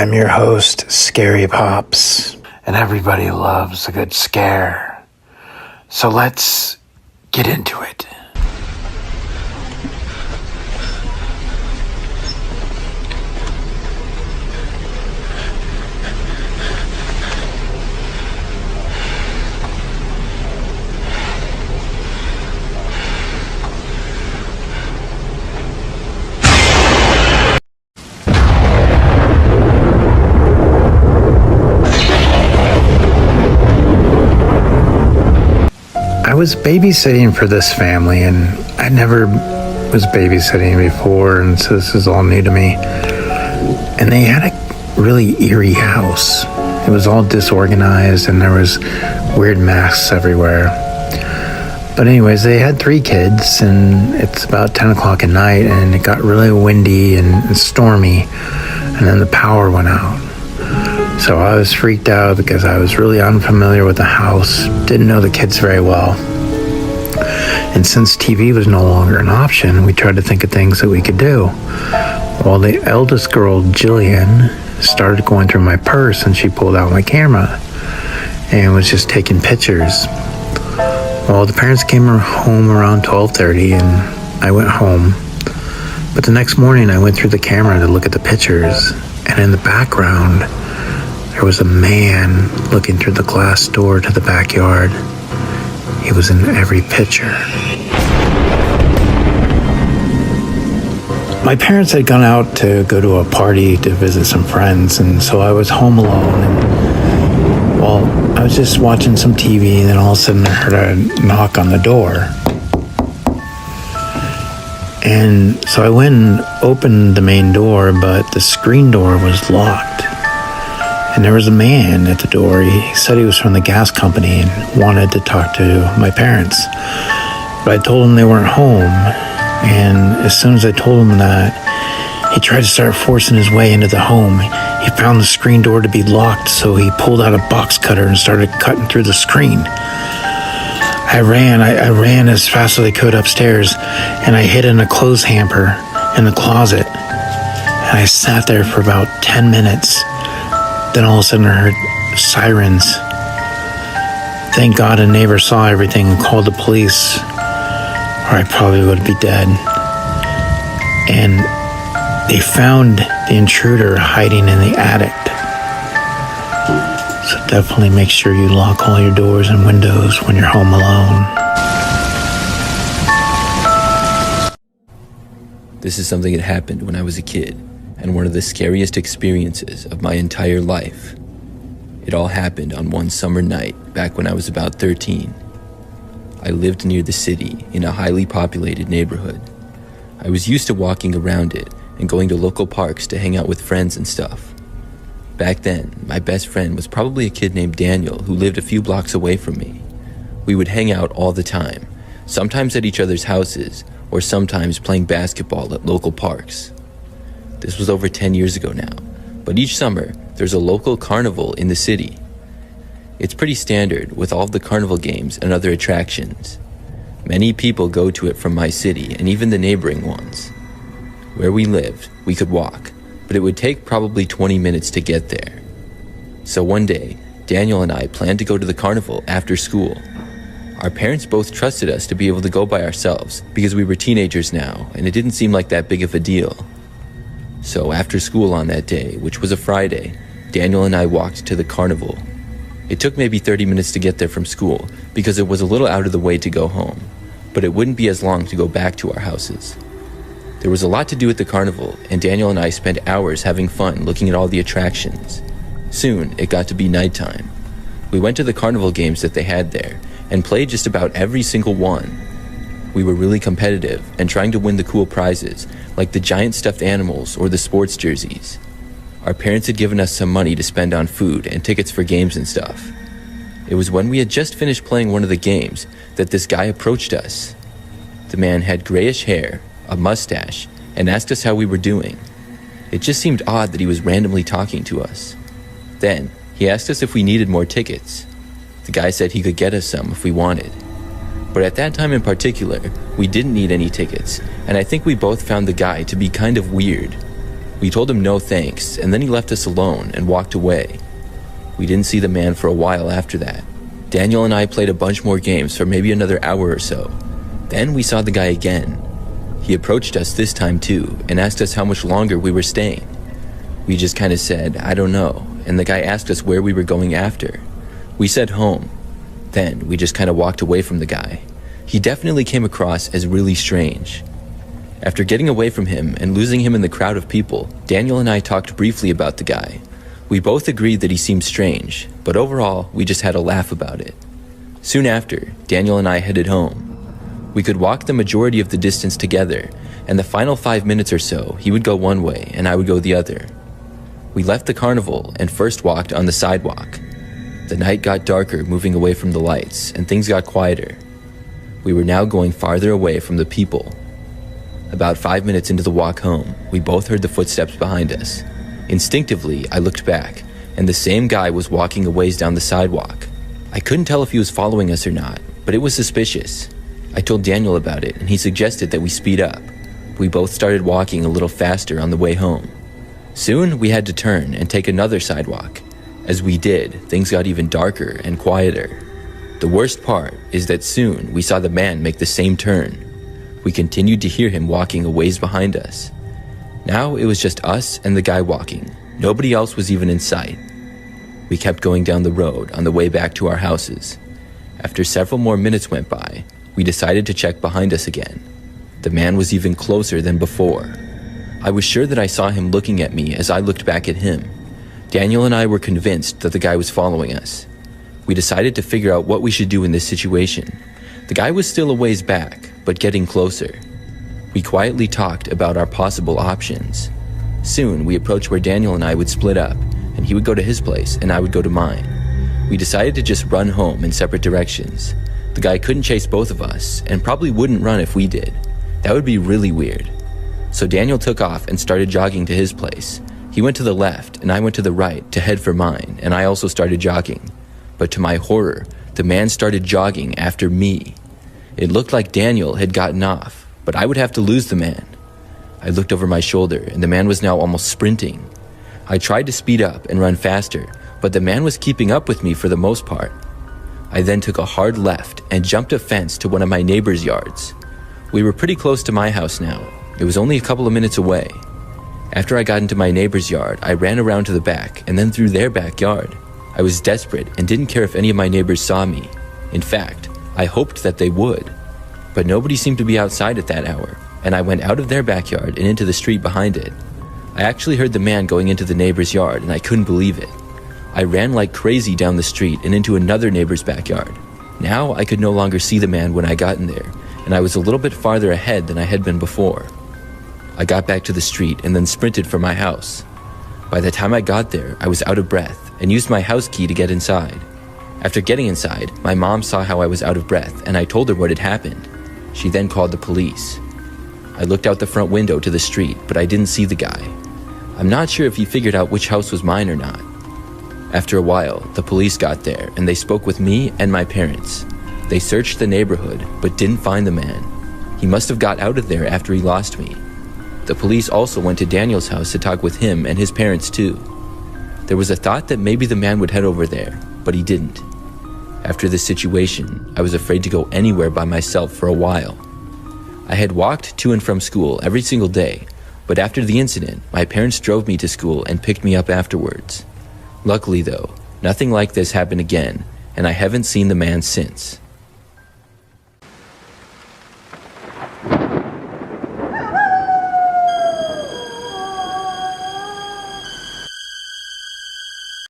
I'm your host, Scary Pops, and everybody loves a good scare. So let's get into it. I was babysitting for this family, and I never was babysitting before, and so this is all new to me. And they had a really eerie house. It was all disorganized, and there was weird masks everywhere. But anyways, they had 3 kids, and it's about 10 o'clock at night, and it got really windy and stormy, and then the power went out. So I was freaked out because I was really unfamiliar with the house, didn't know the kids very well. And since TV was no longer an option, we tried to think of things that we could do. Well, the eldest girl, Jillian, started going through my purse, and she pulled out my camera and was just taking pictures. Well, the parents came home around 12:30, and I went home. But the next morning, I went through the camera to look at the pictures, and in the background, there was a man looking through the glass door to the backyard. He was in every picture. My parents had gone out to go to a party to visit some friends, and so I was home alone. And, well, I was just watching some TV, and then all of a sudden I heard a knock on the door. And so I went and opened the main door, but the screen door was locked. And there was a man at the door. He said he was from the gas company and wanted to talk to my parents. But I told him they weren't home. And as soon as I told him that, he tried to start forcing his way into the home. He found the screen door to be locked, so he pulled out a box cutter and started cutting through the screen. I ran as fast as I could upstairs, and I hid in a clothes hamper in the closet. And I sat there for about 10 minutes. Then all of a sudden I heard sirens. Thank God a neighbor saw everything and called the police, or I probably would be dead. And they found the intruder hiding in the attic. So definitely make sure you lock all your doors and windows when you're home alone. This is something that happened when I was a kid, and one of the scariest experiences of my entire life. It all happened on one summer night back when I was about 13. I lived near the city in a highly populated neighborhood. I was used to walking around it and going to local parks to hang out with friends and stuff. Back then, my best friend was probably a kid named Daniel who lived a few blocks away from me. We would hang out all the time, sometimes at each other's houses, or sometimes playing basketball at local parks. This was over 10 years ago now, but each summer, there's a local carnival in the city. It's pretty standard with all of the carnival games and other attractions. Many people go to it from my city and even the neighboring ones. Where we lived, we could walk, but it would take probably 20 minutes to get there. So one day, Daniel and I planned to go to the carnival after school. Our parents both trusted us to be able to go by ourselves because we were teenagers now, and it didn't seem like that big of a deal. So after school on that day, which was a Friday, Daniel and I walked to the carnival. It took maybe 30 minutes to get there from school because it was a little out of the way to go home, but it wouldn't be as long to go back to our houses. There was a lot to do at the carnival, and Daniel and I spent hours having fun looking at all the attractions. Soon, it got to be nighttime. We went to the carnival games that they had there and played just about every single one. We were really competitive and trying to win the cool prizes, like the giant stuffed animals or the sports jerseys. Our parents had given us some money to spend on food and tickets for games and stuff. It was when we had just finished playing one of the games that this guy approached us. The man had grayish hair, a mustache, and asked us how we were doing. It just seemed odd that he was randomly talking to us. Then, he asked us if we needed more tickets. The guy said he could get us some if we wanted. But at that time in particular, we didn't need any tickets, and I think we both found the guy to be kind of weird. We told him no thanks, and then he left us alone and walked away. We didn't see the man for a while after that. Daniel and I played a bunch more games for maybe another hour or so. Then we saw the guy again. He approached us this time too, and asked us how much longer we were staying. We just kind of said, I don't know, and the guy asked us where we were going after. We said home. Then we just kind of walked away from the guy. He definitely came across as really strange. After getting away from him and losing him in the crowd of people, Daniel and I talked briefly about the guy. We both agreed that he seemed strange, but overall, we just had a laugh about it. Soon after, Daniel and I headed home. We could walk the majority of the distance together, and the final 5 minutes or so, he would go one way and I would go the other. We left the carnival and first walked on the sidewalk. The night got darker, moving away from the lights, and things got quieter. We were now going farther away from the people. About 5 minutes into the walk home, we both heard the footsteps behind us. Instinctively, I looked back, and the same guy was walking a ways down the sidewalk. I couldn't tell if he was following us or not, but it was suspicious. I told Daniel about it, and he suggested that we speed up. We both started walking a little faster on the way home. Soon, we had to turn and take another sidewalk. As we did, things got even darker and quieter. The worst part is that soon we saw the man make the same turn. We continued to hear him walking a ways behind us. Now it was just us and the guy walking. Nobody else was even in sight. We kept going down the road on the way back to our houses. After several more minutes went by, we decided to check behind us again. The man was even closer than before. I was sure that I saw him looking at me as I looked back at him. Daniel and I were convinced that the guy was following us. We decided to figure out what we should do in this situation. The guy was still a ways back, but getting closer. We quietly talked about our possible options. Soon, we approached where Daniel and I would split up, and he would go to his place and I would go to mine. We decided to just run home in separate directions. The guy couldn't chase both of us, and probably wouldn't run if we did. That would be really weird. So Daniel took off and started jogging to his place. He went to the left, and I went to the right to head for mine, and I also started jogging. But to my horror, the man started jogging after me. It looked like Daniel had gotten off, but I would have to lose the man. I looked over my shoulder, and the man was now almost sprinting. I tried to speed up and run faster, but the man was keeping up with me for the most part. I then took a hard left and jumped a fence to one of my neighbor's yards. We were pretty close to my house now. It was only a couple of minutes away. After I got into my neighbor's yard, I ran around to the back and then through their backyard. I was desperate and didn't care if any of my neighbors saw me. In fact, I hoped that they would. But nobody seemed to be outside at that hour, and I went out of their backyard and into the street behind it. I actually heard the man going into the neighbor's yard, and I couldn't believe it. I ran like crazy down the street and into another neighbor's backyard. Now I could no longer see the man when I got in there, and I was a little bit farther ahead than I had been before. I got back to the street and then sprinted for my house. By the time I got there, I was out of breath and used my house key to get inside. After getting inside, my mom saw how I was out of breath, and I told her what had happened. She then called the police. I looked out the front window to the street, but I didn't see the guy. I'm not sure if he figured out which house was mine or not. After a while, the police got there, and they spoke with me and my parents. They searched the neighborhood, but didn't find the man. He must have got out of there after he lost me. The police also went to Daniel's house to talk with him and his parents too. There was a thought that maybe the man would head over there, but he didn't. After this situation, I was afraid to go anywhere by myself for a while. I had walked to and from school every single day, but after the incident, my parents drove me to school and picked me up afterwards. Luckily though, nothing like this happened again, and I haven't seen the man since.